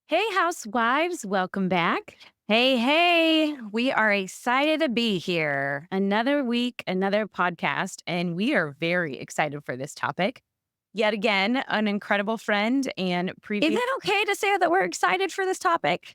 Hey, housewives, welcome back. Hey, we are excited to be here. Another week, another podcast, and we are very excited for this topic. Yet again, an incredible friend and Is previous. it okay to say that we're excited for this topic?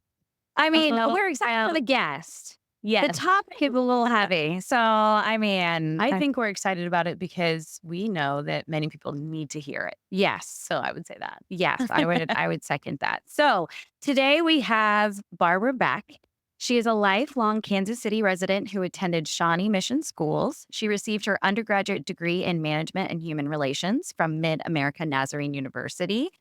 I mean, Oh, we're excited for the guest. The yes. topic is a little heavy. So, I mean, I think we're excited about it because we know that many people need to hear it. yes, So I would say that. yes, I would second that. So, today we have Barbara Beck. She is a lifelong Kansas City resident who attended Shawnee Mission Schools. She received her undergraduate degree in management and human relations from Mid America Nazarene University.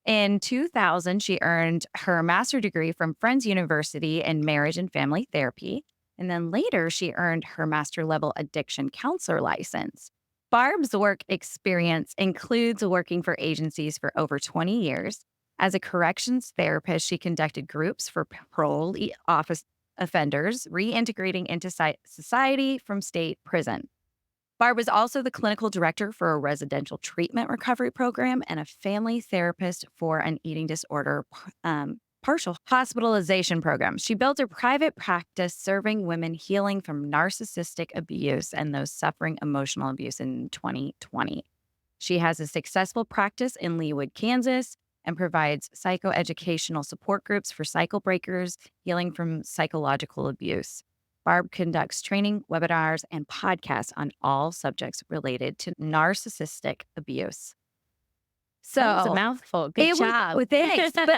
In 2000, she earned her master's degree from Friends University in marriage and family therapy. And then later, she earned her master level addiction counselor license. Barb's work experience includes working for agencies for over 20 years. As a corrections therapist, she conducted groups for parole office offenders reintegrating into society from state prison. Barb was also the clinical director for a residential treatment recovery program and a family therapist for an eating disorder partial hospitalization program. She built a private practice serving women healing from narcissistic abuse and those suffering emotional abuse in 2020. She has a successful practice in Leawood, Kansas, and provides psychoeducational support groups for cycle breakers healing from psychological abuse. Barb conducts training, webinars, and podcasts on all subjects related to narcissistic abuse. That was a So mouthful. Good it was job. well, thanks, but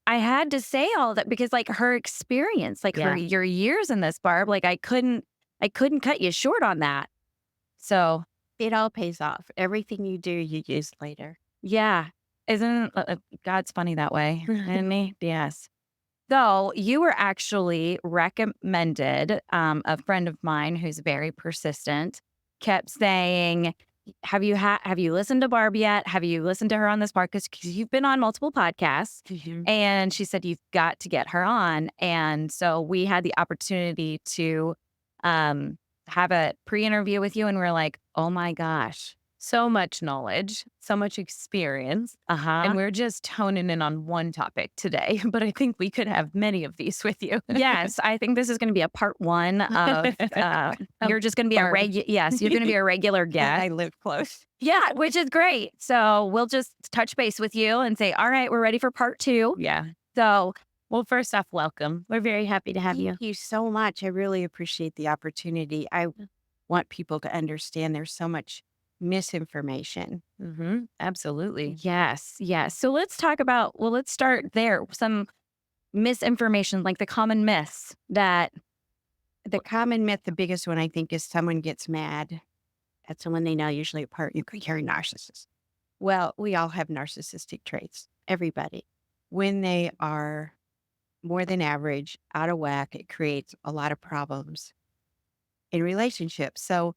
I had to say all that because like her experience, like her Yeah. your years in this, Barb, like I couldn't cut you short on that. So It all pays off. Everything you do, you use later. yeah, isn't God's funny that way, isn't he? Yes. So you were actually recommended, a friend of mine who's very persistent kept saying, have you listened to Barb yet? Have you listened to her on this podcast? Because you've been on multiple podcasts. Mhm. And she said, you've got to get her on. And so we had the opportunity to have a pre-interview with you. And we're like, oh my gosh. So much knowledge, so much experience. Uh-huh. And we're just honing in on one topic today, but I think we could have many of these with you. Yes, I think this is gonna be a part 1 of, Of you're just gonna be a Barb. yes, you're gonna be a regular I guest. live close. Yeah, which is great. So, we'll just touch base with you and say, "All right, we're ready for part 2." Yeah. So, Well, first off, welcome. we're very happy to have you. Thank you so much. I really appreciate the opportunity. I want people to understand there's so much misinformation. Absolutely. Yes, yes. So, let's start there. Some misinformation, like the common myths that The common myth, the biggest one I think is someone gets mad at someone they know, usually a partner, you're a narcissist. Well, we all have narcissistic traits, everybody. When they are more than average, out of whack, it creates a lot of problems in relationships. So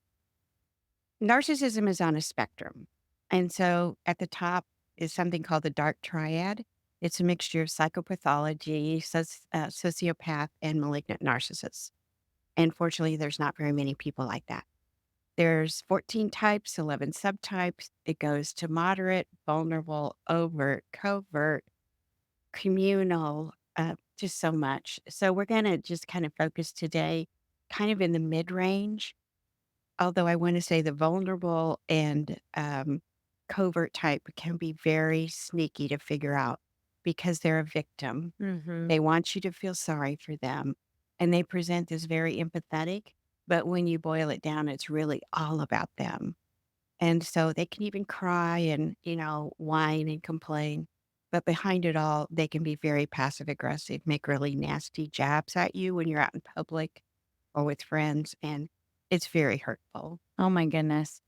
narcissism is on a spectrum. And so at the top is something called the dark triad. It's a mixture of psychopathology, sociopath, and malignant narcissists. And fortunately, there's not very many people like that. There's 14 types, 11 subtypes. It goes to moderate, vulnerable, overt, covert, communal, just so much. So we're going to just kind of focus today kind of in the mid range. Although I want to say the vulnerable and covert type can be very sneaky to figure out because they're a victim. hmm They want you to feel sorry for them and they present as very empathetic. But when you boil it down, it's really all about them. And so they can even cry and, whine and complain. But behind it all, they can be very passive aggressive, make really nasty jabs at you when you're out in public or with friends. And it's very hurtful. oh my goodness.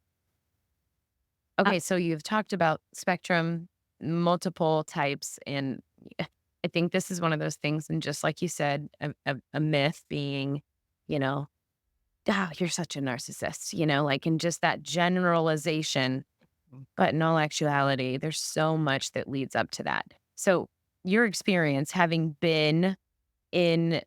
Okay, so you've talked about spectrum, multiple types, and I think this is one of those things. And just like you said, a myth being, you know, oh, you're such a narcissist, like in just that generalization. But in all actuality, there's so much that leads up to that. So, your experience having been in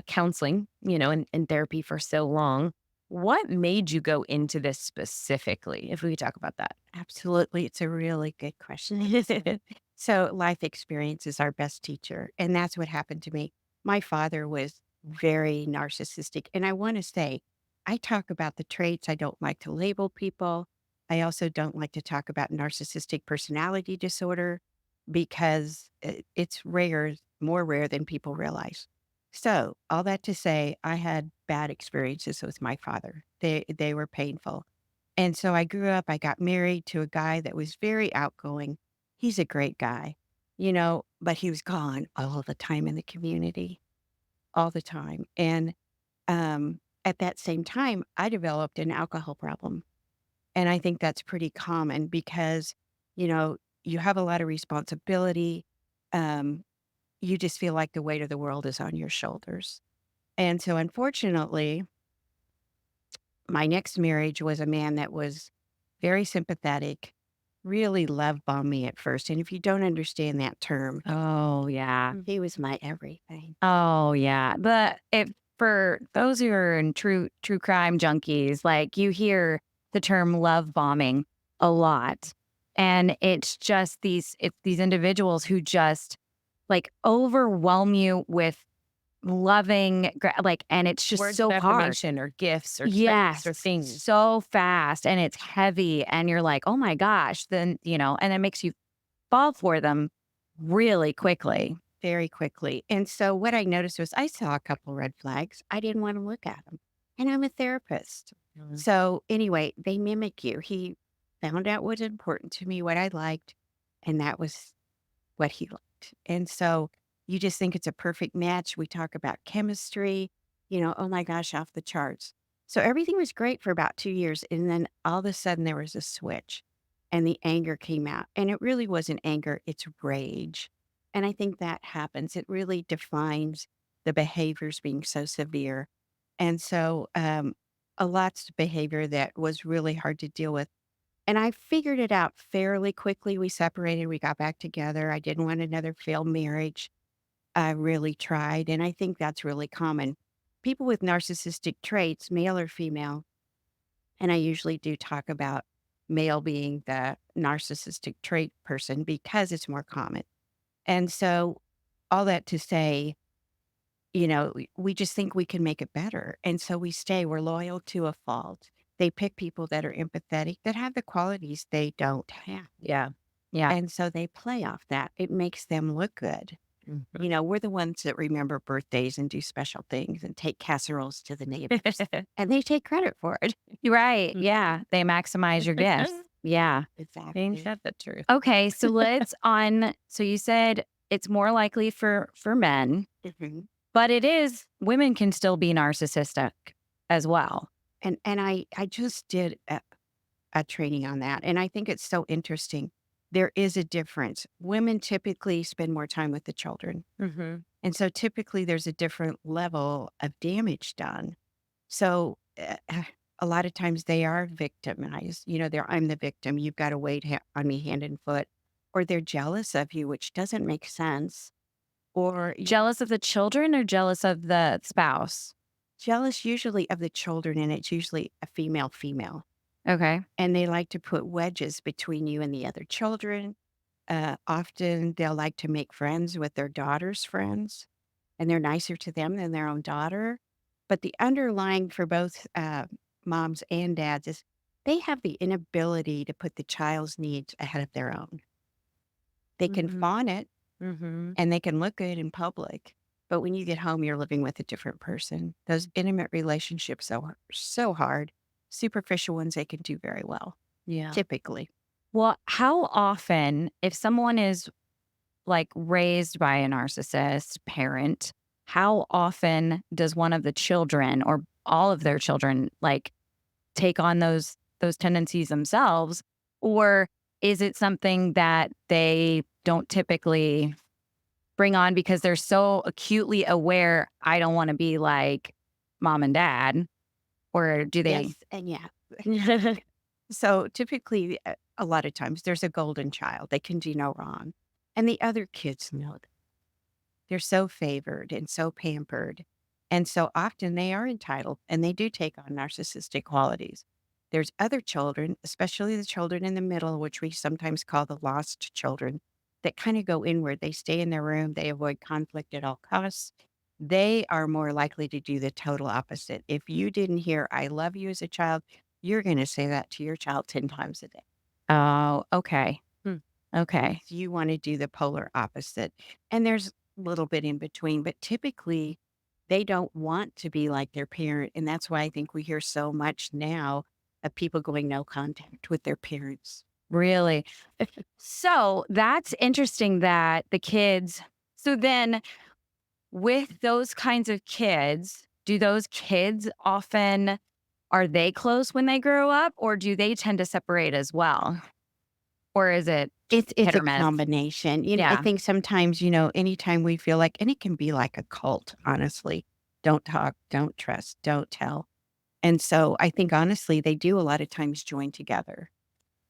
counseling, and therapy for so long, what made you go into this specifically? If we could talk about that. Absolutely. It's a really good question. So life experience is our best teacher. And that's what happened to me. My father was very narcissistic. And I want to say, I talk about the traits. I don't like to label people. I also don't like to talk about narcissistic personality disorder because it's rare, more rare than people realize. So all that to say, I had bad experiences with my father. They were painful. And so I grew up, I got married to a guy that was very outgoing. He's a great guy, but he was gone all the time in the community, all the time. And at that same time, I developed an alcohol problem. And I think that's pretty common because, you know, you have a lot of responsibility. Um, you just feel like the weight of the world is on your shoulders. And so, unfortunately, my next marriage was a man that was very sympathetic, really love bombed me at first. And if you don't understand that term, Oh, yeah. he was my everything. Oh, yeah. But if for those who are in true crime junkies, like you hear the term love bombing a lot. And it's these individuals who just like overwhelm you with loving like and it's just Words of so hard. affirmation or gifts or traits Yes, or things. so fast and it's heavy and you're like, "Oh my gosh." Then, and it makes you fall for them really quickly. Very quickly. And so what I noticed was I saw a couple red flags. I didn't want to look at them. And I'm a therapist. Mhm. So anyway, they mimic you. He found out what was important to me, what I liked, and that was what he liked. And so you just think it's a perfect match. We talk about chemistry, oh my gosh, off the charts. So everything was great for about 2 years. And then all of a sudden there was a switch and the anger came out. And it really wasn't anger, it's rage. And I think that happens. It really defines the behaviors being so severe. And so a lot's behavior that was really hard to deal with. And I figured it out fairly quickly. We separated, we got back together. I didn't want another failed marriage. I really tried. And I think that's really common. People with narcissistic traits, male or female, and I usually do talk about male being the narcissistic trait person because it's more common. And so, all that to say, we just think we can make it better. And so we stay, we're loyal to a fault. They pick people that are empathetic, that have the qualities they don't have. Yeah. Yeah. And so they play off that. It makes them look good. Mhm. We're the ones that remember birthdays and do special things and take casseroles to the neighbors, and they take credit for it. You're right. Mm. Yeah. They maximize your gifts. Yeah. Ain't Exactly. that the truth? Okay. So so you said it's more likely for men, Mhm. but women can still be narcissistic as well. And I just did a training on that. And I think it's so interesting. There is a difference. Women typically spend more time with the children. Mhm. And so typically there's a different level of damage done. So a lot of times they are victimized. I'm the victim. You've got to wait on me hand and foot. Or they're jealous of you, which doesn't make sense. Or Jealous of the children or jealous of the spouse? jealous usually of the children, and it's usually a female. Okay. And they like to put wedges between you and the other children. Often they'll like to make friends with their daughter's friends, and they're nicer to them than their own daughter. But the underlying for both moms and dads is they have the inability to put the child's needs ahead of their own. They can Mhm. fawn it Mhm. and they can look good in public. But when you get home, you're living with a different person. Those intimate relationships are so hard. Superficial ones, they can do very well, Yeah. typically. Well, how often, if someone is like raised by a narcissist parent, how often does one of the children or all of their children like take on those tendencies themselves? Or is it something that they don't typically bring on because they're so acutely aware, I don't want to be like mom and dad? Or do they? Yes, and yeah. So typically, a lot of times, there's a golden child. They can do no wrong. And the other kids know that. They're so favored and so pampered. And so often they are entitled and they do take on narcissistic qualities. There's other children, especially the children in the middle, which we sometimes call the lost children, that kind of go inward. They stay in their room, they avoid conflict at all costs. They are more likely to do the total opposite. If you didn't hear I love you as a child, you're going to say that to your child 10 times a day. Oh, okay. Hmm. Okay. You want to do the polar opposite. And there's a little bit in between, but typically they don't want to be like their parent. And that's why I think we hear so much now of people going no contact with their parents. Really? So that's interesting that the kids, so then with those kinds of kids, do those kids often, are they close when they grow up or do they tend to separate as well? Or is it It's hit a or miss? combination. I Yeah. think sometimes, anytime we feel like, and it can be like a cult, honestly. Don't talk, don't trust, don't tell. And so I think honestly, they do a lot of times join together,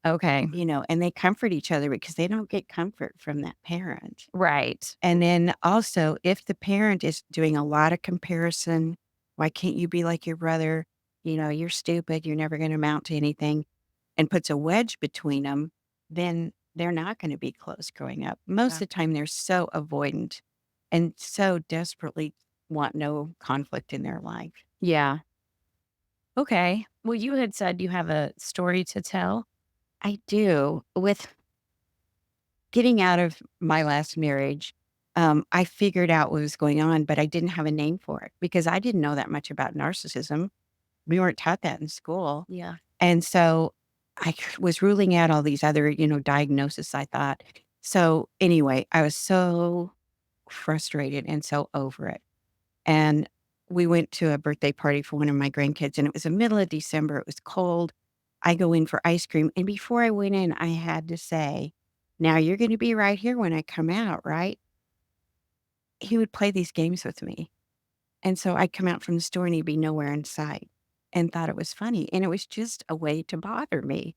Okay. and they comfort each other because they don't get comfort from that parent. Right. And then also, if the parent is doing a lot of comparison, why can't you be like your brother? You're stupid. You're never going to amount to anything, and puts a wedge between them, then they're not going to be close growing up. Most of the time, they're so avoidant and so desperately want no conflict in their life. Yeah. Okay. Well, you had said you have a story to tell. I do. With getting out of my last marriage, I figured out what was going on, but I didn't have a name for it because I didn't know that much about narcissism. We weren't taught that in school. Yeah. And so was ruling out all these other, diagnoses, I thought. So anyway, I was so frustrated and so over it. And we went to a birthday party for one of my grandkids, and it was the middle of December. It was cold. I go in for ice cream. And before I went in, I had to say, now you're going to be right here when I come out, right? He would play these games with me. And so I'd come out from the store and he'd be nowhere in sight and thought it was funny. And it was just a way to bother me.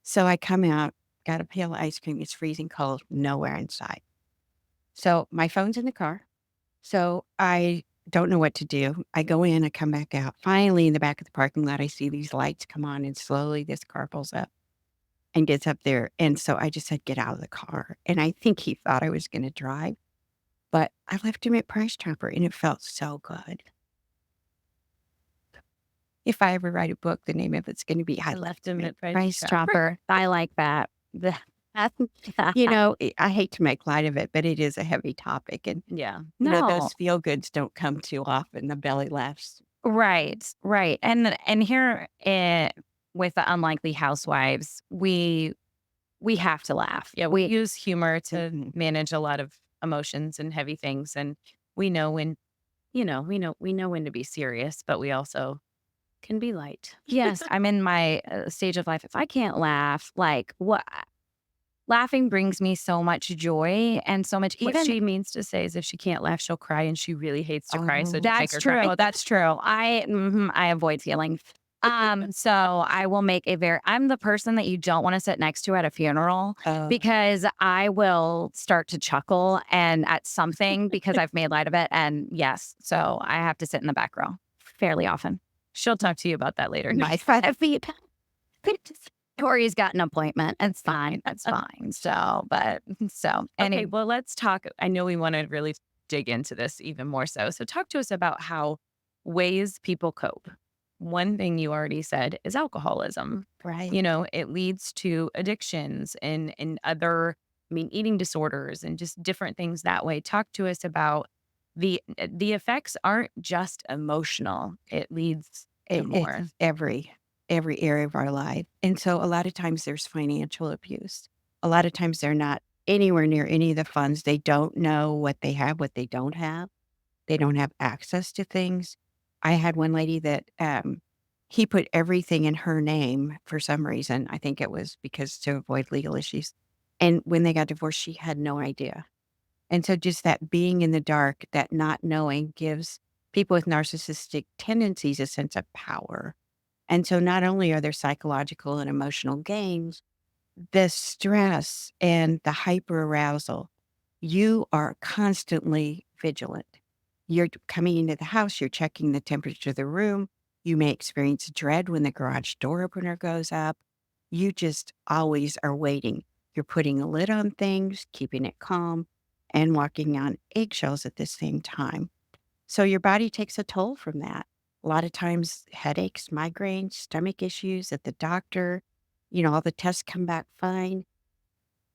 So I come out, got a pail of ice cream. It's freezing cold, nowhere in sight. So my phone's in the car. So I don't know what to do. I go in, I come back out. Finally, in the back of the parking lot, I see these lights come on, and slowly this car pulls up and gets up there. And so I just said, get out of the car. And I think he thought I was going to drive, but I left him at Price Chopper and it felt so good. If I ever write a book, the name of it's going to be I Left Him at Price Chopper. Chopper. I like that. I hate to make light of it, but it is a heavy topic. And, Yeah. those feel goods don't come too often. The belly laughs. Right, right. And here with the Unlikely Housewives, we have to laugh. Yeah, we use humor to Mhm. manage a lot of emotions and heavy things, and we know when, we know when to be serious, but we also can be light. Yes, I'm in my stage of life. If I can't laugh, like what? Laughing brings me so much joy and so much. What Even she means to say is if she can't laugh, she'll cry, and she really hates to cry, so Oh, just make that's her true. cry. Oh, that's true. I avoid feeling. So I will make a very. I'm the person that you don't want to sit next to at a funeral oh, because I will start to chuckle and at something because I've made light of it. And yes, so I have to sit in the back row fairly often. She'll talk to you about that later. my feet. Tori's got an appointment. It's fine. That's fine. So Okay, anyway, well, let's talk. I know we want to really dig into this even more so. So, talk to us about how ways people cope. One thing you already said is alcoholism. Right. It leads to addictions and other, eating disorders and just different things that way. Talk to us about the effects aren't just emotional. It leads to more. It's every area of our life. And so a lot of times there's financial abuse. A lot of times they're not anywhere near any of the funds. They don't know what they have, what they don't have. They don't have access to things. I had one lady that he put everything in her name for some reason. I think it was because to avoid legal issues. And when they got divorced, she had no idea. And so just that being in the dark, that not knowing gives people with narcissistic tendencies a sense of power. And so not only are there psychological and emotional gains, the stress and the hyper arousal, you are constantly vigilant. You're coming into the house, you're checking the temperature of the room. You may experience dread when the garage door opener goes up. You just always are waiting. You're putting a lid on things, keeping it calm, and walking on eggshells at the same time. So your body takes a toll from that. A lot of times, headaches, migraines, stomach issues at the doctor, all the tests come back fine,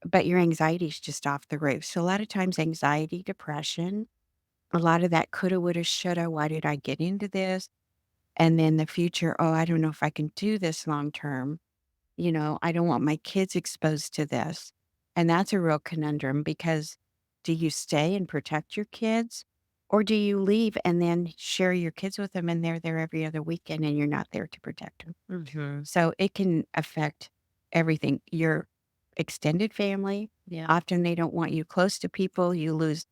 but your anxiety is just off the roof. So a lot of times, anxiety, depression, a lot of that coulda, woulda, shoulda, why did I get into this? And then the future, oh, I don't know if I can do this long term. I don't want my kids exposed to this. And that's a real conundrum because do you stay and protect your kids or do you leave and then share your kids with them and they're there every other weekend and you're not there to protect them? Mhm. So it can affect everything. Your extended family, Yeah. often they don't want you close to people. You lose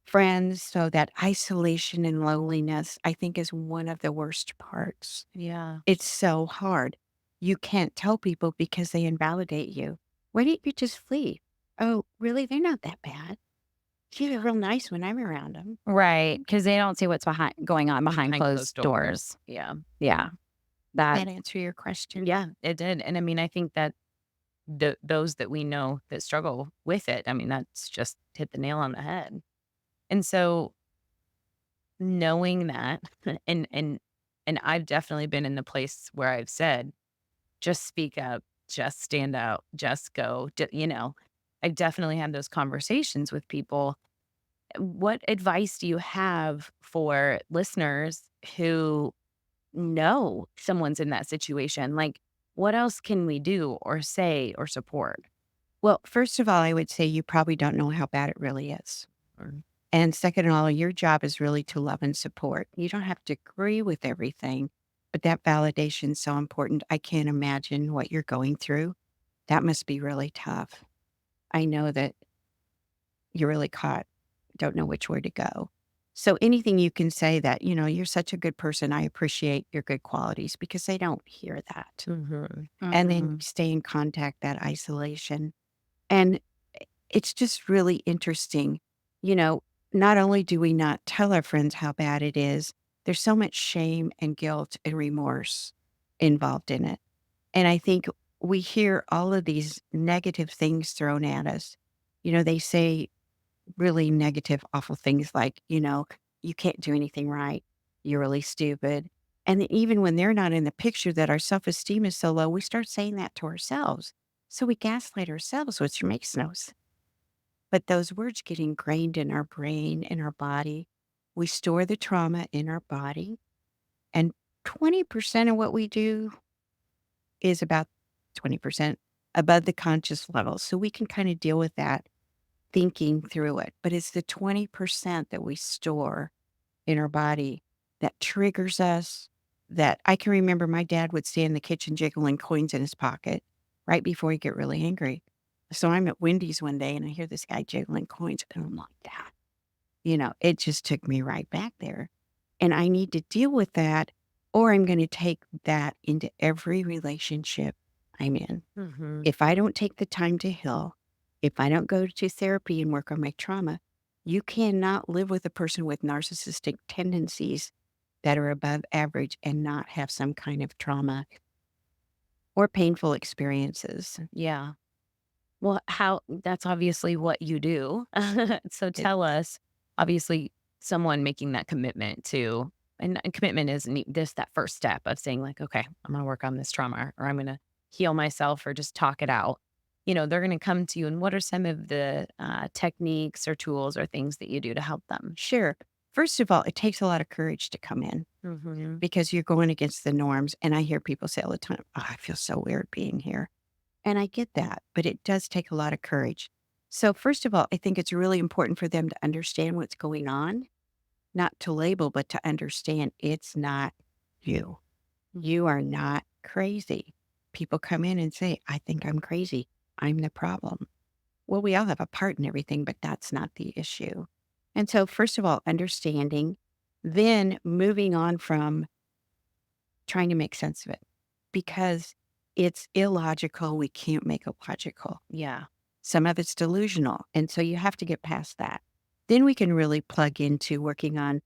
friends. So that isolation and loneliness, I think, is one of the worst parts. Yeah. It's so hard. You can't tell people because they invalidate you. Why didn't you just flee? Oh, really? They're not that bad. She's real nice when I'm around them. Right, because they don't see what's going on behind Behind closed closed doors. doors. Yeah. Yeah, that That answer your question? Yeah, it did, and I mean, I think that those that we know that struggle with it, I mean, that's just hit the nail on the head. And so knowing that and I've definitely been in the place where I've said, "Just speak up, just stand out, just go," I've definitely had those conversations with people. What advice do you have for listeners who know someone's in that situation? Like, what else can we do or say or support? Well, first of all, I would say you probably don't know how bad it really is. Or And second of all, your job is really to love and support. You don't have to agree with everything, but that validation is so important. I can't imagine what you're going through. That must be really tough. I know that you're really caught, don't know which way to go. So anything you can say that, you're such a good person. I appreciate your good qualities because they don't hear that. Mhm. And then Mhm. stay in contact, that isolation. And it's just really interesting. You know, Not only do we not tell our friends how bad it is, there's so much shame and guilt and remorse involved in it. And I think we hear all of these negative things thrown at us. They say really negative, awful things like, you can't do anything right. You're really stupid. And then even when they're not in the picture, that our self esteem is so low, we start saying that to ourselves. So we gaslight ourselves, which makes no sense. But those words get ingrained in our brain, in our body. We store the trauma in our body. And 20% of what we do is about 20% above the conscious level. So we can kind of deal with that thinking through it. But it's the 20% that we store in our body that triggers us. That I can remember my dad would stay in the kitchen jiggling coins in his pocket right before he'd get really angry. So I'm at Wendy's one day and I hear this guy jiggling coins and I'm like, that, it just took me right back there. And I need to deal with that or I'm going to take that into every relationship I'm in. Mhm. If I don't take the time to heal, if I don't go to therapy and work on my trauma, you cannot live with a person with narcissistic tendencies that are above average and not have some kind of trauma or painful experiences. Yeah. Well, how that's obviously what you do. So It, tell us, obviously, someone making that commitment to, and commitment isn't just that first step of saying, like, okay, I'm going to work on this trauma or I'm going to heal myself or just talk it out. They're going to come to you. And what are some of the techniques or tools or things that you do to help them? sure. First of all, it takes a lot of courage to come in Hmm. because you're going against the norms. And I hear people say all the time, oh, I feel so weird being here. And I get that, but it does take a lot of courage. So, first of all, I think it's really important for them to understand what's going on, not to label, but to understand it's not you. You are not crazy. People come in and say, I think I'm crazy. I'm the problem. Well, we all have a part in everything, but that's not the issue. And so, first of all, understanding, then moving on from trying to make sense of it because it's illogical. We can't make it logical. Yeah. Some of it's delusional. And so you have to get past that. Then we can really plug into working on,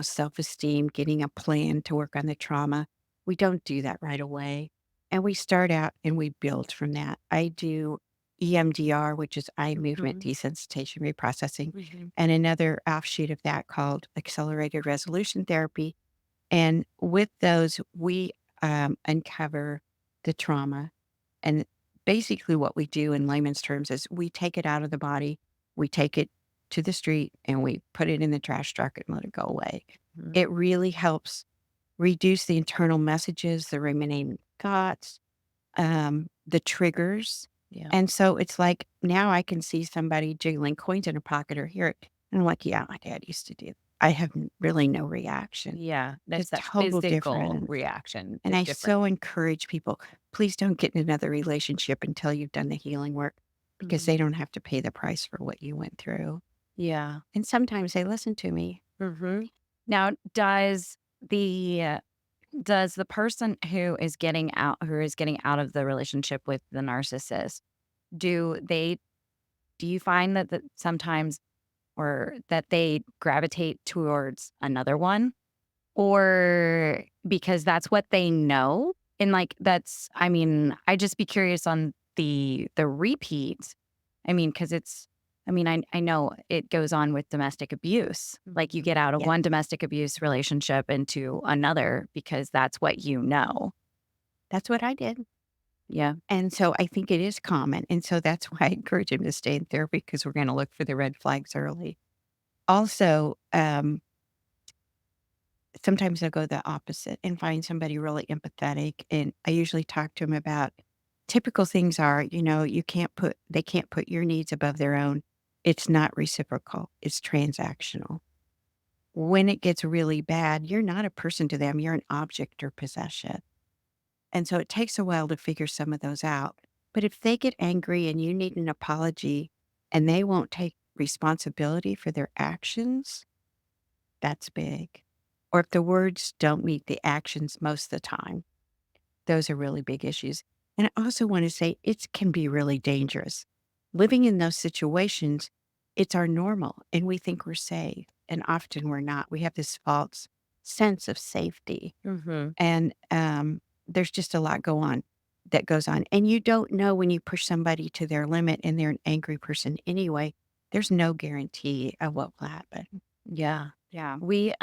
self esteem, getting a plan to work on the trauma. We don't do that right away. And we start out and we build from that. I do EMDR, which is eye movement Mhm. desensitization reprocessing, Mhm. and another offshoot of that called accelerated resolution therapy. And with those, we uncover the trauma. And basically, what we do in layman's terms is we take it out of the body, we take it to the street, and we put it in the trash truck and let it go away. Mhm. It really helps reduce the internal messages, the ruminating thoughts, the triggers. Yeah. And so it's like now I can see somebody jiggling coins in a pocket or hear it. And I'm like, yeah, my dad used to do that. I have really no reaction. Yeah. That's Just that total physical different. reaction And is I different. so encourage people, please don't get in another relationship until you've done the healing work because they Mhm. don't have to pay the price for what you went through. Yeah. And sometimes they listen to me. Mhm. Now, does the person who is getting out of the relationship with the narcissist, do they do you find that sometimes or that they gravitate towards another one? Or because that's what they know? And, like, that's I mean, I just be curious on the repeat. I mean, because I know it goes on with domestic abuse. Like, you Mhm. get out of Yeah, one domestic abuse relationship into another because that's what you know. that's what I did. Yeah. And so I think it is common. And so that's why I encourage him to stay in therapy because we're going to look for the red flags early. Also, sometimes I'll go the opposite and find somebody really empathetic. And I usually talk to them about typical things are, they can't put your needs above their own. It's not reciprocal, it's transactional. When it gets really bad, you're not a person to them, you're an object or possession. And so it takes a while to figure some of those out. But if they get angry and you need an apology and they won't take responsibility for their actions, that's big. Or if the words don't meet the actions most of the time, those are really big issues. And I also want to say it can be really dangerous. Living in those situations, it's our normal and we think we're safe. And often we're not. We have this false sense of safety. Mhm. And there's just a lot that goes on. And you don't know when you push somebody to their limit and they're an angry person anyway, there's no guarantee of what will happen. Yeah. Yeah. We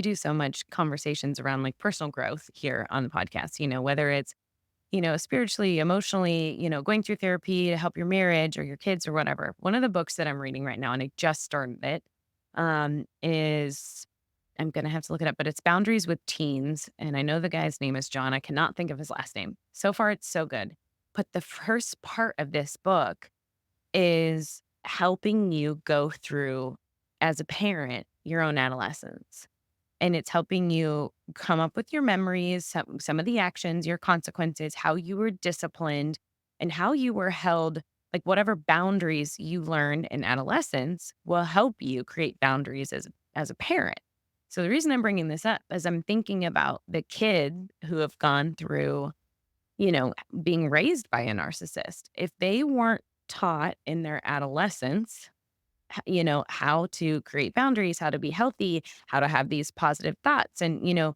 do so much conversations around like personal growth here on the podcast, whether it's, spiritually, emotionally, going through therapy to help your marriage or your kids or whatever. One of the books that I'm reading right now, and I just started it, is I'm gonna have to look it up, but it's Boundaries with Teens. And I know the guy's name is John. I cannot think of his last name. So far, it's so good. But the first part of this book is helping you go through as a parent your own adolescence. And it's helping you come up with your memories, some of the actions, your consequences, how you were disciplined, and how you were held. Like whatever boundaries you learned in adolescence will help you create boundaries as a parent. So the reason I'm bringing this up is I'm thinking about the kid who have gone through, you know, being raised by a narcissist. If they weren't taught in their adolescence how to create boundaries, how to be healthy, how to have these positive thoughts and,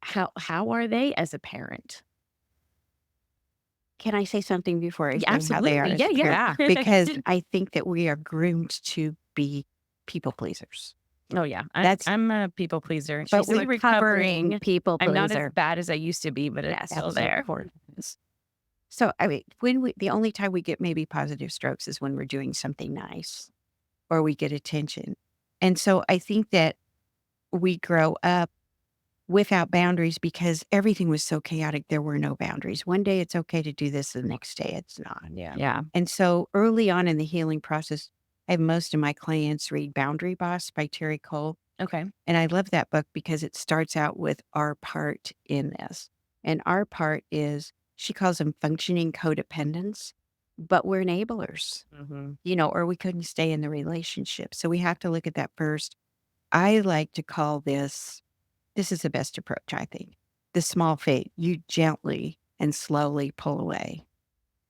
how are they as a parent? Can I say something before I Yeah, say how they are absolutely. as Yeah, a parent? yeah. Because I think that we are groomed to be people pleasers. Oh, yeah. That's I'm a people pleaser. but She's we still Recovering recovering. people I'm not as pleaser. bad as I used to be, but it's Yes. still there. important. So, I mean, the only time we get maybe positive strokes is when we're doing something nice or we get attention. And so I think that we grow up without boundaries because everything was so chaotic. There were no boundaries. One day it's okay to do this, the next day it's not. Yeah. Yeah. And so early on in the healing process, I have most of my clients read Boundary Boss by Terry Cole. Okay. And I love that book because it starts out with our part in this. And our part is, she calls them functioning codependents, but we're enablers, Hmm. or we couldn't stay in the relationship. So we have to look at that first. I like to call this is the best approach, I think. The small fate, you gently and slowly pull away,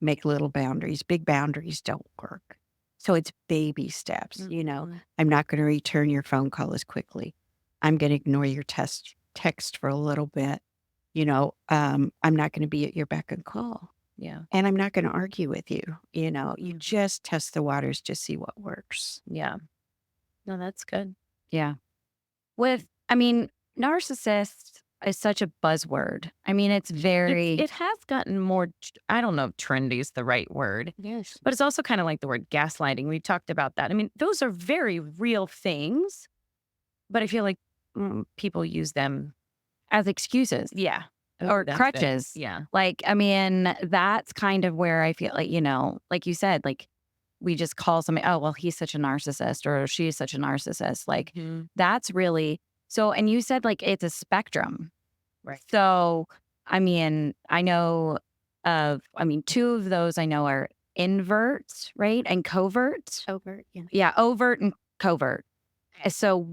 make little boundaries. Big boundaries don't work. So it's baby steps. Mhm. I'm not going to return your phone call as quickly. I'm going to ignore your text for a little bit. I'm not going to be at your beck and call. Yeah. And I'm not going to argue with you. You Mhm. just test the waters to see what works. Yeah. No, that's good. Yeah. I mean, narcissist is such a buzzword. I mean, it's very, It has gotten more, I don't know if trendy is the right word, Yes. but it's also kind of like the word gaslighting. We talked about that. I mean, those are very real things, but I feel like people use them. as excuses Yeah. or That's it. crutches. Yeah. Like, I mean, that's kind of where I feel like, like you said, like we just call somebody, oh, well, he's such a narcissist or she's such a narcissist. Like, Mhm. that's really so. And you said like it's a spectrum. Right. So, I mean, two of those I know are invert, right? And covert. Overt. Yeah. Yeah, overt and covert. So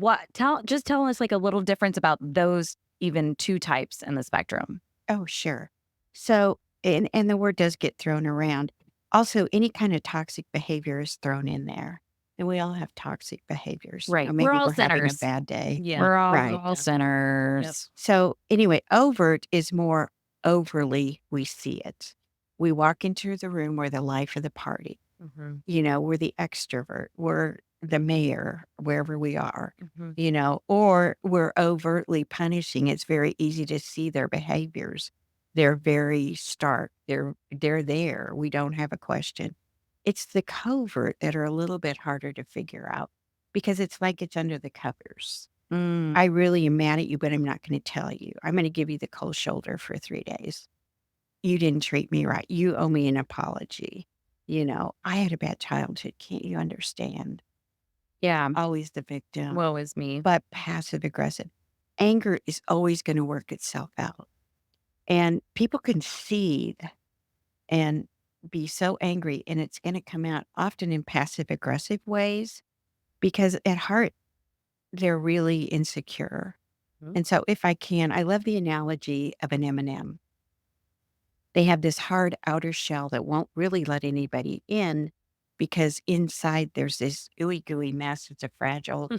just tell us like a little difference about those even two types in the spectrum. Oh, sure. So, and the word does get thrown around. Also, any kind of toxic behavior is thrown in there. And we all have toxic behaviors. Right. We're Maybe all we're having a sinners. bad day. Yeah. We're Right. all Yeah. Yep. sinners. So, anyway, overt is more overly we see it. We walk into the room, we're the life of the party. Mhm. We're the extrovert, we're the mayor, wherever we are, Mhm. or we're overtly punishing. It's very easy to see their behaviors. They're very stark. They're there. We don't have a question. It's the covert that are a little bit harder to figure out because it's like it's under the covers. Mm, I really am mad at you, but I'm not going to tell you. I'm going to give you the cold shoulder for 3 days. You didn't treat me right. You owe me an apology. I had a bad childhood. Can't you understand? yeah. Always the victim, Woe is me. but passive aggressive. Anger is always going to work itself out. And people can seethe and be so angry, and it's going to come out often in passive aggressive ways because at heart, they're really insecure. Mhm. And so, if I can, I love the analogy of an M&M. They have this hard outer shell that won't really let anybody in because inside there's this ooey gooey mess. It's a fragile,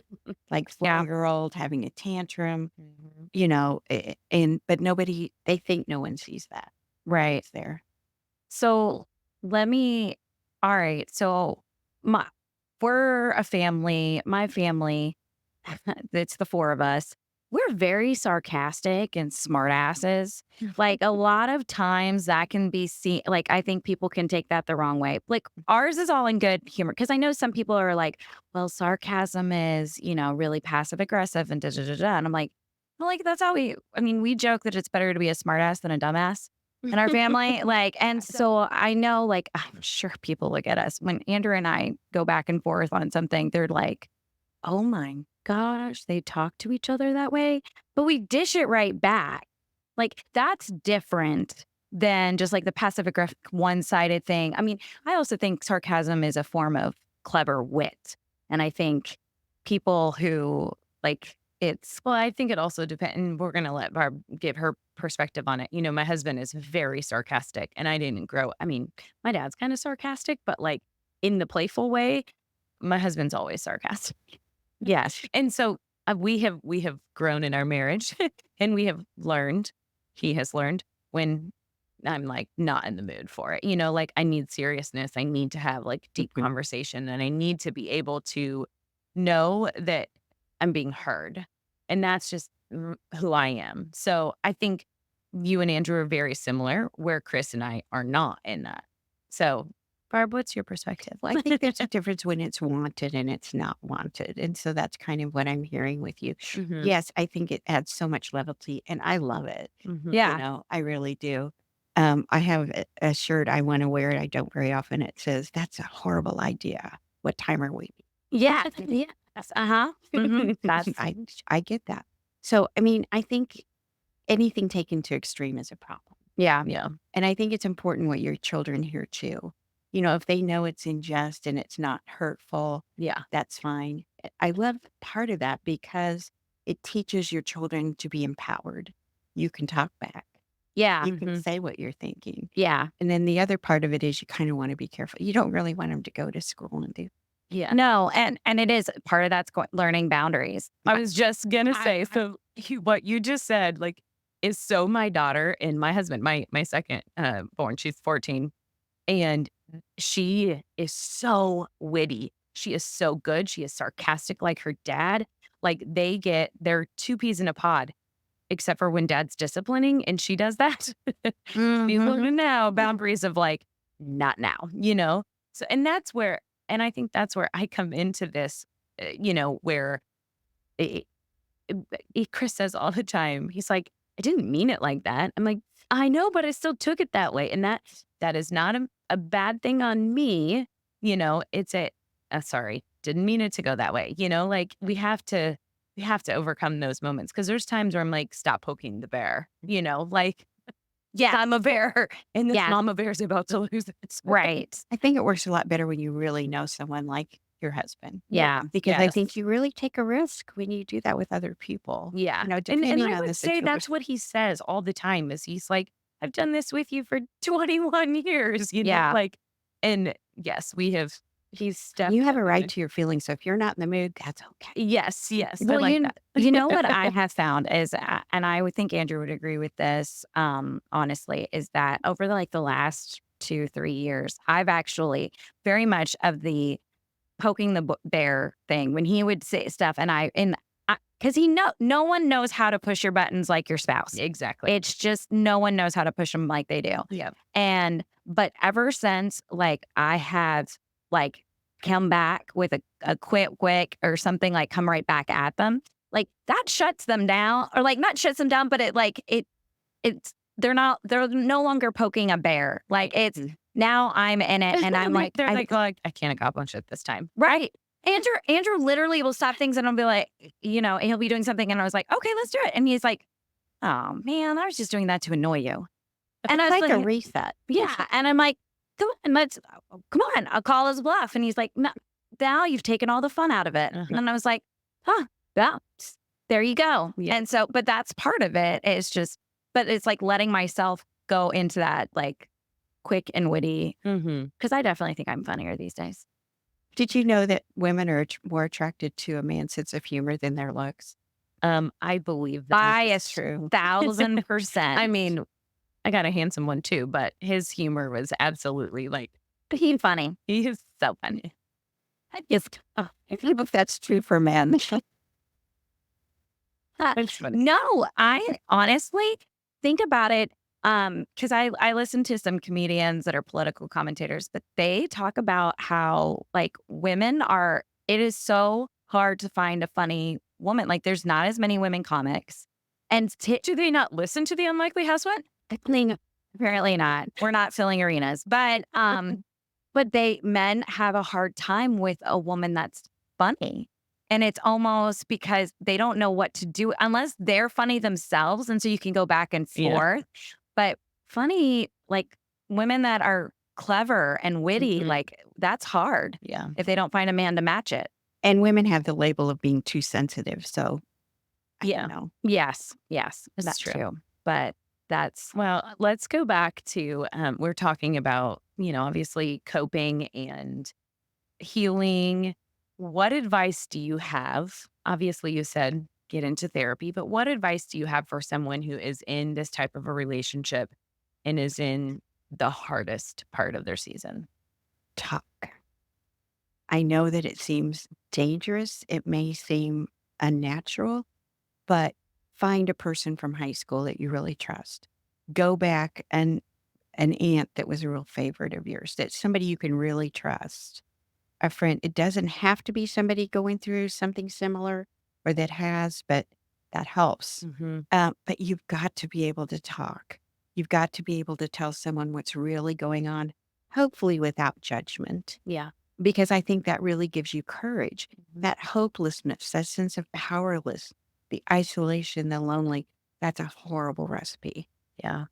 like Yeah. 4-year-old having a tantrum, Mhm. but nobody, they think no one sees that. Right. It's there. So let me, all right. So my, we're a family, my family, it's the four of us. We're very sarcastic and smartasses. Like a lot of times that can be seen, like I think people can take that the wrong way. Like ours is all in good humor. Cause I know some people are like, well, sarcasm is, really passive aggressive and da da da da. And I'm like, well, like that's how we joke that it's better to be a smartass than a dumbass in our family. Like, and so I know, like, I'm sure people look at us when Andrew and I go back and forth on something, they're like, oh my gosh, they talk to each other that way. But we dish it right back. Like, that's different than just like the passive aggressive one sided thing. I mean, I also think sarcasm is a form of clever wit. And I think people who like it's, Well, I think it also depends. And we're going to let Barb give her perspective on it. My husband is very sarcastic, and I didn't grow. I mean, my dad's kind of sarcastic, but like in the playful way. My husband's always sarcastic. yes, And so we have grown in our marriage, and we have learned. He has learned when I'm like not in the mood for it. Like I need seriousness. I need to have like deep Mhm. conversation, and I need to be able to know that I'm being heard. And that's just who I am. So I think you and Andrew are very similar, where Chris and I are not in that. So, Barb, what's your perspective? Well, I think there's a difference when it's wanted and it's not wanted. And so that's kind of what I'm hearing with you. Mhm. Yes, I think it adds so much levity and I love it. Mhm. yeah, I really do. I have a shirt, I want to wear it. I don't very often. It says, "That's a horrible idea. What time are we?" yeah, yes, uh-huh. That's I get that. So, I mean, I think anything taken to extreme is a problem. yeah, Yeah. And I think it's important what your children hear too. If they know it's in jest and it's not hurtful, Yeah. that's fine. I love part of that because it teaches your children to be empowered. You can talk back. yeah, You can Mhm. say what you're thinking. yeah. And then the other part of it is you kind of want to be careful. You don't really want them to go to school and do. Yeah. No, and it is part of that's learning boundaries. I was just gonna I say, so what you just said, like is so my daughter and my husband, my second born, she's 14, and she is so witty. She is so good. She is sarcastic like her dad. Like they're two peas in a pod, except for when dad's disciplining and she does that. She's Mhm. learning now boundaries of like, not now, you know? So, and I think that's where I come into this, where it, Chris says all the time, he's like, I didn't mean it like that. I'm like, I know, but I still took it that way. And that is not a bad thing on me. It's sorry, didn't mean it to go that way. Like we have to overcome those moments because there's times where I'm like, stop poking the bear, like Yeah. I'm a bear and this Yeah. mama bear's about to lose its Right. I think it works a lot better when you really know someone like your husband. Yeah. Because I Yes. think you really take a risk when you do that with other people. Yeah. And Depending I on the would say that's situation. what he says all the time is he's like, I've done this with you for 21 years, Yeah. like, and yes, he's You have a right definitely, to your feelings. So if you're not in the mood, that's okay. yes, I Well, like you that. you know what I have found is, and I would think Andrew would agree with this, honestly, is that over the last 2, 3 years, I've actually very much of the poking the bear thing when he would say stuff, because no one knows how to push your buttons like your spouse. Exactly. It's just no one knows how to push them like they do. Yeah. But ever since, like, I have, like, come back with a quick or something, like, come right back at them, like, that shuts them down or, like, not shuts them down, but it's they're no longer poking a bear. Like, it's Mhm. now I'm in it and I'm like, They're like, well, I can't accomplish it this time. right. Andrew literally will stop things and I'll be like, he'll be doing something and I was like, okay, let's do it. And he's like, oh man, I was just doing that to annoy you. And I It's was like a like, reset. yeah. And I'm like, come on, I'll call his bluff. And he's like, no, now you've taken all the fun out of it. Uh-huh. And then I was like, huh, yeah, there you go. Yeah. And so, but that's part of it. But it's like letting myself go into that like quick and witty, Mm-hmm. because I definitely think I'm funnier these days. Did you know that women are more attracted to a man's sense of humor than their looks? I believe that. Bias, true. 1,000%. I mean, I got a handsome one too, but his humor was absolutely like, He's funny. he is so funny. I just, I don't know if that's true for men. It's funny. No, I honestly think about it, because I listen to some comedians that are political commentators, but they talk about how like it is so hard to find a funny woman. Like there's not as many women comics. And Do they not listen to the Unlikely Housewife? apparently not. We're not filling arenas. But men have a hard time with a woman that's funny. And it's almost because they don't know what to do unless they're funny themselves. And so you can go back and Yeah. forth. But funny, like women that are clever and witty, Mhm. like that's hard Yeah. if they don't find a man to match it. And women have the label of being too sensitive. So, I Yeah. don't know. Yes, That's that's true. true. But that's Well, let's go back to we're talking about, obviously coping and healing. What advice do you have? Obviously, you said get into therapy, but what advice do you have for someone who is in this type of a relationship and is in the hardest part of their season? Talk. I know that it seems dangerous. It may seem unnatural, but find a person from high school that you really trust. Go back and an aunt that was a real favorite of yours, that's somebody you can really trust. A friend. It doesn't have to be somebody going through something similar or that has, but that helps. Mm-hmm. But you've got to be able to talk. You've got to be able to tell someone what's really going on, hopefully without judgment, yeah. because I think that really gives you courage. Mm-hmm. That hopelessness, that sense of powerless, the isolation, the lonely, that's a horrible recipe. Yeah.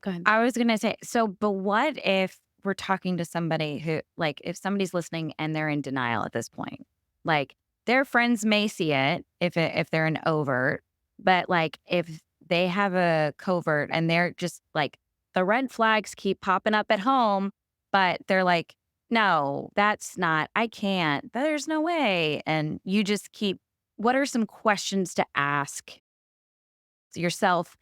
Go ahead. I was gonna say, but what if we're talking to somebody who, like, if somebody's listening and they're in denial at this point, like their friends may see it if they're an overt, but like if they have a covert and they're just like the red flags keep popping up at home, but they're like, no, that's not, I can't, there's no way, and you just keep. What are some questions to ask yourself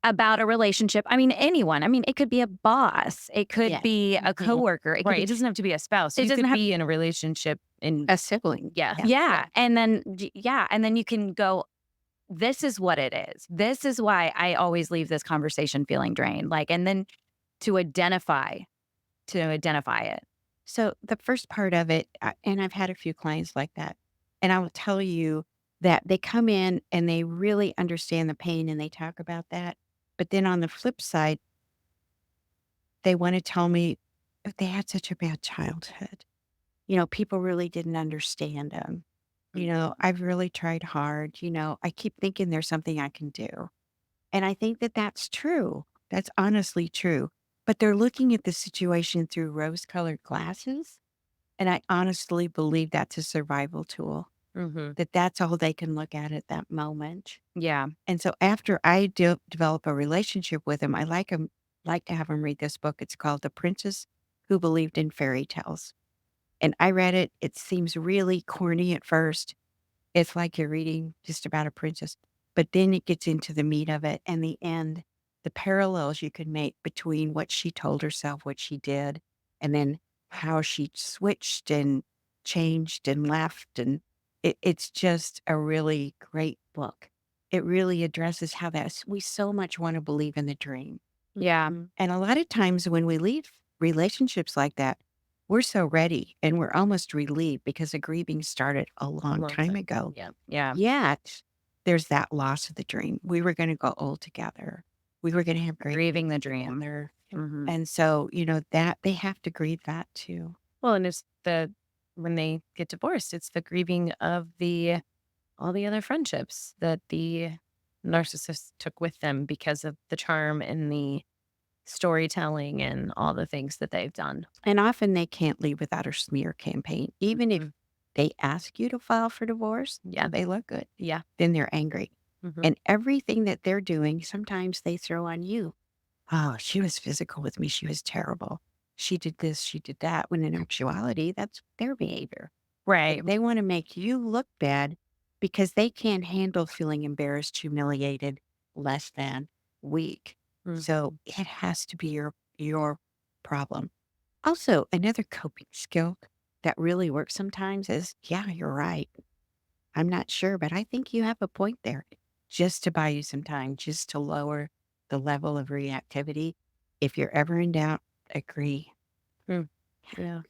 about a relationship. I mean, anyone. I mean, it could be a boss. It could Yeah. be a Mhm. coworker. It could Right. be It doesn't have to be a spouse. it You doesn't could have be in a relationship and A sibling. yeah. yeah. And then yeah, and then you can go, this is what it is. This is why I always leave this conversation feeling drained. Like, and then to identify it. So the first part of it, and I've had a few clients like that, and I will tell you that they come in and they really understand the pain and they talk about that. But then on the flip side, they want to tell me that they had such a bad childhood. People really didn't understand them. I've really tried hard. I keep thinking there's something I can do. And I think that that's true. That's honestly true. But they're looking at the situation through rose colored glasses. And I honestly believe that's a survival tool, Hmm. that that's all they can look at that moment. Yeah. And so after I develop a relationship with him, I like to have him read this book. It's called The Princess Who Believed in Fairy Tales. And I read it. It seems really corny at first. It's like you're reading just about a princess, but then it gets into the meat of it and the end, the parallels you could make between what she told herself, what she did, and then how she switched and changed and left. And it's just a really great book. It really addresses how we so much want to believe in the dream. Yeah. And a lot of times when we leave relationships like that, we're so ready and we're almost relieved because the grieving started a long Long time time. ago. Yeah. Yeah. Yet there's that loss of the dream. We were going to go old together. We were going to have great Grieving the things dream. together. Hmm. And so, that they have to grieve that too. Well, and it's when they get divorced, it's the grieving of all the other friendships that the narcissist took with them because of the charm and the storytelling and all the things that they've done. And often they can't leave without a smear campaign. Even if Mm. they ask you to file for divorce, Yeah. they look good, Yeah. then they're angry. Hmm. And everything that they're doing, sometimes they throw on you. Oh, she was physical with me. She was terrible. She did this, she did that. When in actuality, that's their behavior. But Right. they want to make you look bad because they can't handle feeling embarrassed, humiliated, less than, weak. So Mhm. it has to be your problem. Also, another coping skill that really works sometimes is, yeah, you're right. I'm not sure, but I think you have a point there. Just to buy you some time, just to lower the level of reactivity. If you're ever in doubt, agree. Mm. Yeah.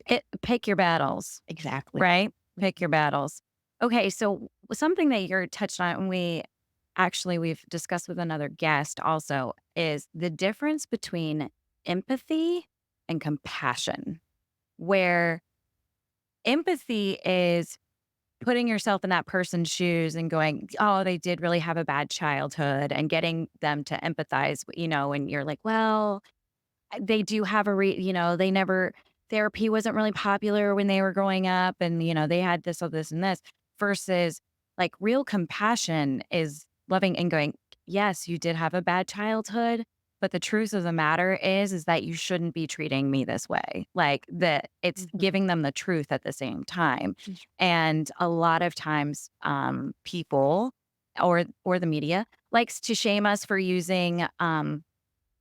Pick your battles, Exactly. right? Pick your battles. Okay, so something that you're touched on, and we've discussed with another guest also, is the difference between empathy and compassion. Where empathy is putting yourself in that person's shoes and going, "Oh, they did really have a bad childhood," and getting them to empathize, and you're like, "Well, they do have they never therapy wasn't really popular when they were growing up, and, they had this or this and this," versus, like, real compassion is loving and going, "Yes, you did have a bad childhood, but the truth of the matter is that you shouldn't be treating me this way." Like, that it's Mhm. giving them the truth at the same time. And a lot of times, people or the media likes to shame us for using,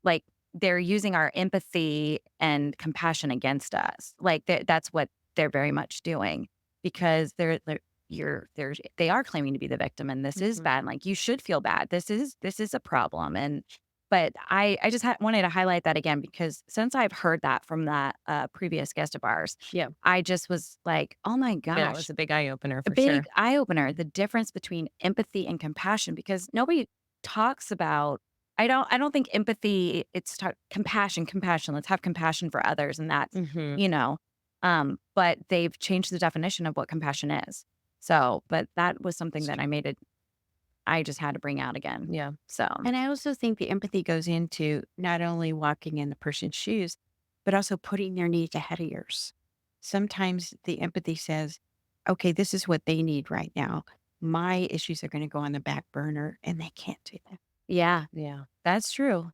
like, they're using our empathy and compassion against us. Like, that's what they're very much doing because they are claiming to be the victim, and this is Mhm. bad. Like, you should feel bad. This is a problem. But I just wanted to highlight that again because since I've heard that from that previous guest of ours, Yeah. I just was like, oh my Yeah. It gosh, was a big eye opener a for big sure. eye opener, the difference between empathy and compassion, because nobody talks about. I don't think empathy, it's compassion. Let's have compassion for others, and that's, Hmm. you know, but they've changed the definition of what compassion is. So, but that was something that I just had to bring out again. Yeah. So, And I also think the empathy goes into not only walking in the person's shoes, but also putting their needs ahead of yours. Sometimes the empathy says, okay, this is what they need right now. My issues are going to go on the back burner, and they can't do that. yeah, Yeah. that's true.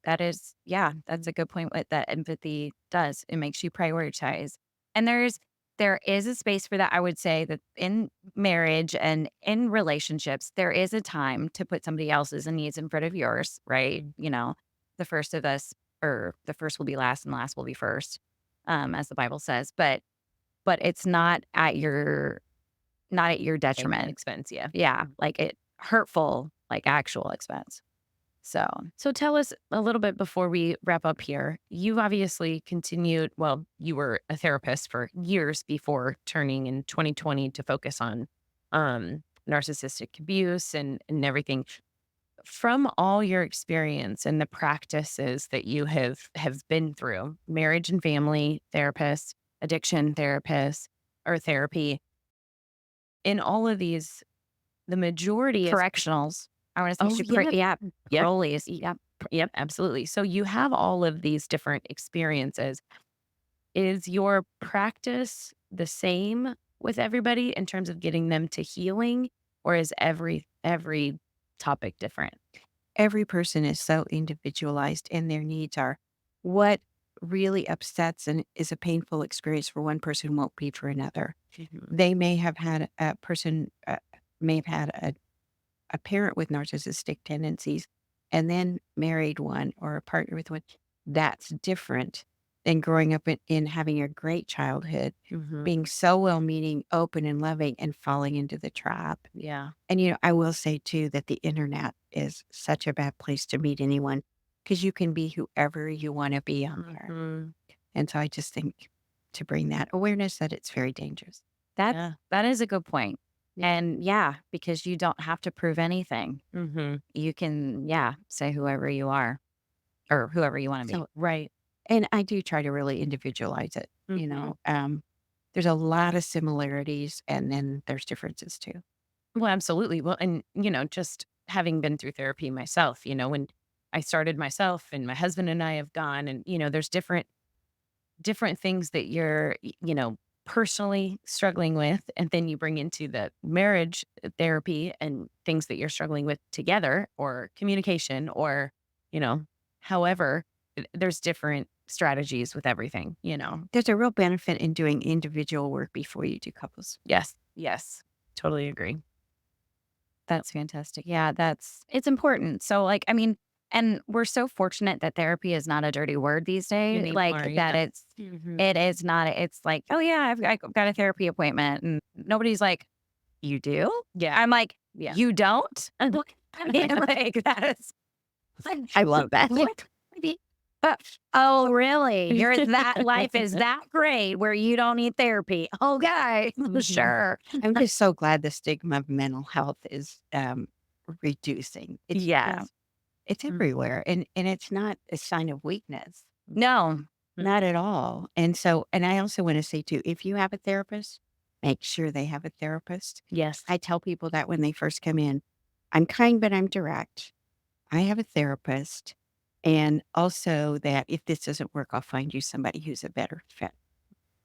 That's a good point what that empathy does. It makes you prioritize. And there's there is a space for that. I would say that in marriage and in relationships, there is a time to put somebody else's needs in front of yours, right? Mm. You know, the first of us, or the first will be last and last will be first, as the Bible says. But it's not at your Pain and detriment. expense, yeah. Yeah, like it hurtful, like actual expense. So So tell us a little bit before we wrap up here. You've obviously continued, well, you were a therapist for years before turning in 2020 to focus on narcissistic abuse and everything. From all your experience and the practices that you have been through, marriage and family therapists, addiction therapists, or therapy, in all of these, the majority of correctionals. I want to say oh, yeah. yeah, Yep. parolees. Yeah. Yep, absolutely. So you have all of these different experiences. Is your practice the same with everybody in terms of getting them to healing, or is every topic different? Every person is so individualized and their needs are. What really upsets and is a painful experience for one person won't be for another. Mhm. They may have had a person, may have had a parent with narcissistic tendencies and then married one or a partner with one. That's different than growing up in having a great childhood, Mhm. being so well meaning, open, and loving, and falling into the trap. Yeah. And, I will say too that the internet is such a bad place to meet anyone because you can be whoever you want to be on there. Mhm. And so I just think to bring that awareness that it's very dangerous. Yeah. That is a good point. Yeah. And yeah, because you don't have to prove anything. Mhm. You can, yeah, say whoever you are or whoever you want to be. So, Right. and I do try to really individualize it. Mhm. There's a lot of similarities and then there's differences too. Well, absolutely. Well, and, just having been through therapy myself, when I started myself and my husband and I have gone and, there's different things that you're, personally struggling with. And then you bring into the marriage therapy and things that you're struggling with together or communication or, you know, however, there's different strategies with everything. There's a real benefit in doing individual work before you do couples. Yes. Yes. Totally agree. That's fantastic. Yeah, it's important. So, like, I mean, and we're so fortunate that therapy is not a dirty word these days. Like Anymore. that Yeah. Mhm. it is not, it's like, oh yeah, I got a therapy appointment. And nobody's like, you do? Yeah. I'm like, Yeah. you don't? And look, I mean, like that is I love that. Uh, oh, really? That life is that great where you don't need therapy. Okay, Mhm. sure. I'm just so glad the stigma of mental health is reducing. Yeah. It's Mm. everywhere, and it's not a sign of weakness, No. not at all. And I also want to say too, if you have a therapist, make sure they have a therapist. Yes. I tell people that when they first come in, I'm kind, but I'm direct. I have a therapist, and also that if this doesn't work, I'll find you somebody who's a better fit.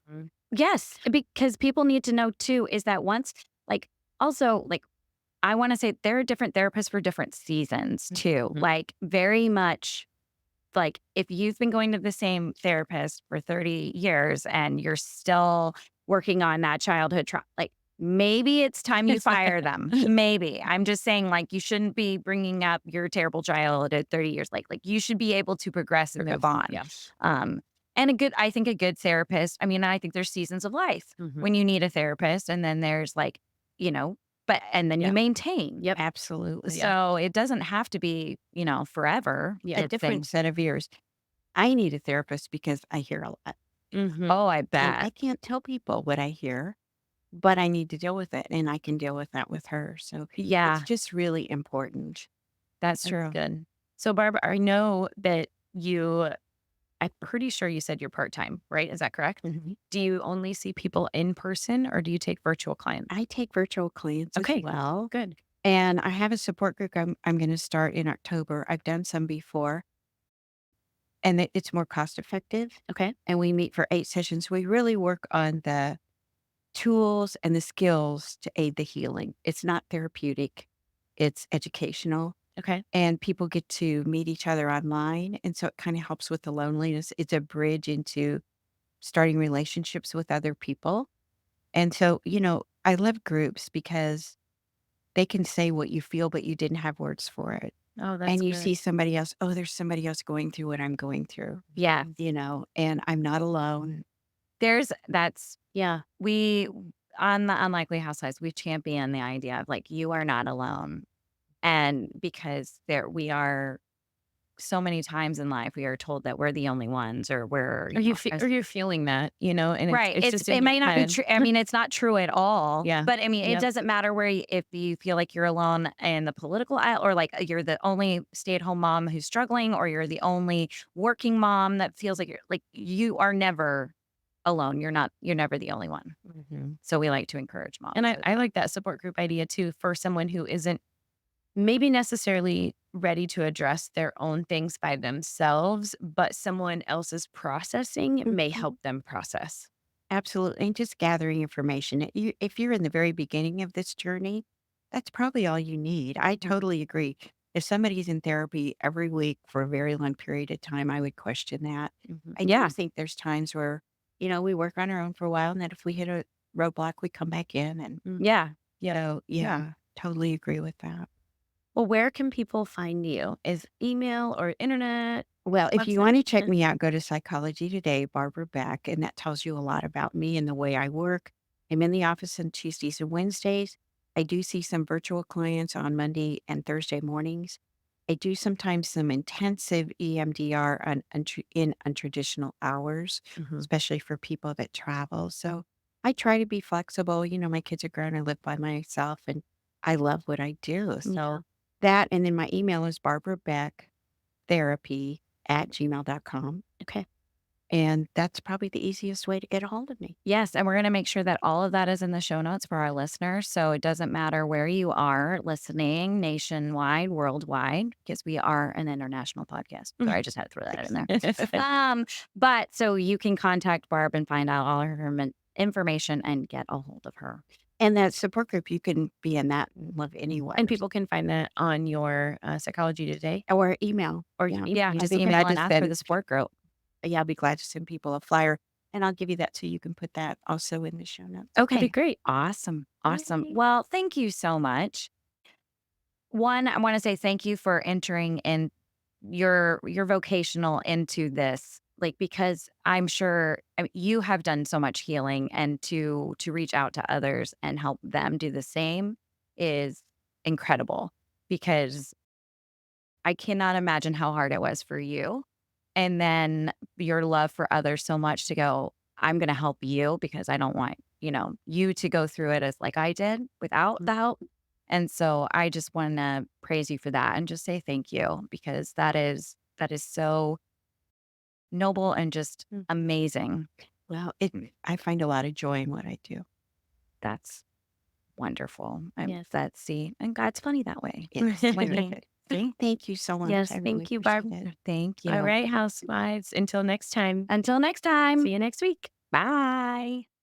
Mm. Yes, because people need to know too is that once, like, also, like, I want to say there are different therapists for different seasons too. Mhm. Like, very much like if you've been going to the same therapist for 30 years and you're still working on that childhood trauma, like, maybe it's time you fire them. Maybe. I'm just saying, like, you shouldn't be bringing up your terrible child at 30 years. Like, you should be able to progress and move on. Yeah. Um, and I think a good therapist, I mean, I think there's seasons of life Mhm. when you need a therapist, and then there's like, you know, and then Yeah. you maintain. Yep. Absolutely. So it doesn't have to be, forever. Yeah. A different set of ears. I need a therapist because I hear a lot. Mhm. Oh, I And I bet. can't tell people what I hear, but I need to deal with it, and I can deal with that with her. So it's Yeah, just really important. that's That's true. good. So, Barbara, I know that I'm pretty sure you said you're part-time, right? Is that correct? Mhm. Do you only see people in person or do you take virtual clients? I take virtual clients as Okay, well, good. and I have a support group I'm going to start in October. I've done some before, and it's more cost effective. Okay. And we meet for 8 sessions. We really work on the tools and the skills to aid the healing. It's not therapeutic; it's educational. Okay. And people get to meet each other online, and so it kinda helps with the loneliness. It's a bridge into starting relationships with other people, And so, I love groups because they can say what you feel, but you didn't have words for it. Oh, that's And you good. see somebody else, oh, there's somebody else going through what I'm going through, Yeah. and I'm not alone. Yeah. We, on the Unlikely Housewives, we champion the idea of like, you are not alone. And because we are so many times in life, we are told that we're the only ones or we're, Or you're feeling that, and right. it's just in It your may not be head. true. I mean, it's not true at all. Yeah. But I mean, it Yep. doesn't matter if you feel like you're alone in the political aisle or like you're the only stay at home mom who's struggling or you're the only working mom that feels like you are never alone. You're never the only one. Mhm. So we like to encourage And moms. I like that support group idea too for someone who isn't maybe necessarily ready to address their own things by themselves, but someone else's processing may Mhm. help them process. Absolutely. And just gathering information. If you're in the very beginning of this journey, that's probably all you need. I totally agree. If somebody's in therapy every week for a very long period of time, I would question that. Mhm. I do Yeah. think there's times where, we work on our own for a while, and then if we hit a roadblock, we come back in. And Mm. Yeah. Yep. so, Yeah. yeah, totally agree with that. Well, where can people find you? Is email or internet, Well, if you website? want to check me out, go to Psychology Today, Barbara Beck, and that tells you a lot about me and the way I work. I'm in the office on Tuesdays and Wednesdays. I do see some virtual clients on Monday and Thursday mornings. I do sometimes some intensive EMDR in untraditional hours, Mhm. especially for people that travel. So I try to be flexible. My kids are grown. I live by myself and I love what I do. Yeah. So that, and then my email is Barbara Beck therapy@gmail.com. Okay. And that's probably the easiest way to get a hold of me. Yes, and we're going to make sure that all of that is in the show notes for our listeners. So it doesn't matter where you are listening, nationwide, worldwide, because we are an international podcast. Sorry, I just had to throw that in there. Um, but so you can contact Barb and find out all her information and get a hold of her. And that support group, you can be in that and live anywhere. And people can find that on your Psychology Today. Or email. Or Yeah. Yeah, I just think email I and just ask for said, the support group. yeah, I'll be glad to send people a flyer. And I'll give you that too. You can put that also in the show notes. That'd be Okay. great. Awesome. Awesome. Yay. Well, thank you so much. One, I want to say thank you for entering in your vocational into this, like, because I'm sure you have done so much healing, and to reach out to others and help them do the same is incredible, because I cannot imagine how hard it was for you. And then your love for others so much to go, I'm going to help you because I don't want, you to go through it as like I did without the help. And so I just want to praise you for that and just say thank you, because that is so noble and just Mm. amazing. Well, I find a lot of joy in what I do. That's wonderful. Yes. That's see, and God's funny that way. Yes. When he- See? Thank you so much. Yes, I really thank you, appreciate Barb. it. Thank you. All right, housewives. Until next time. Until next time. See you next week. Bye.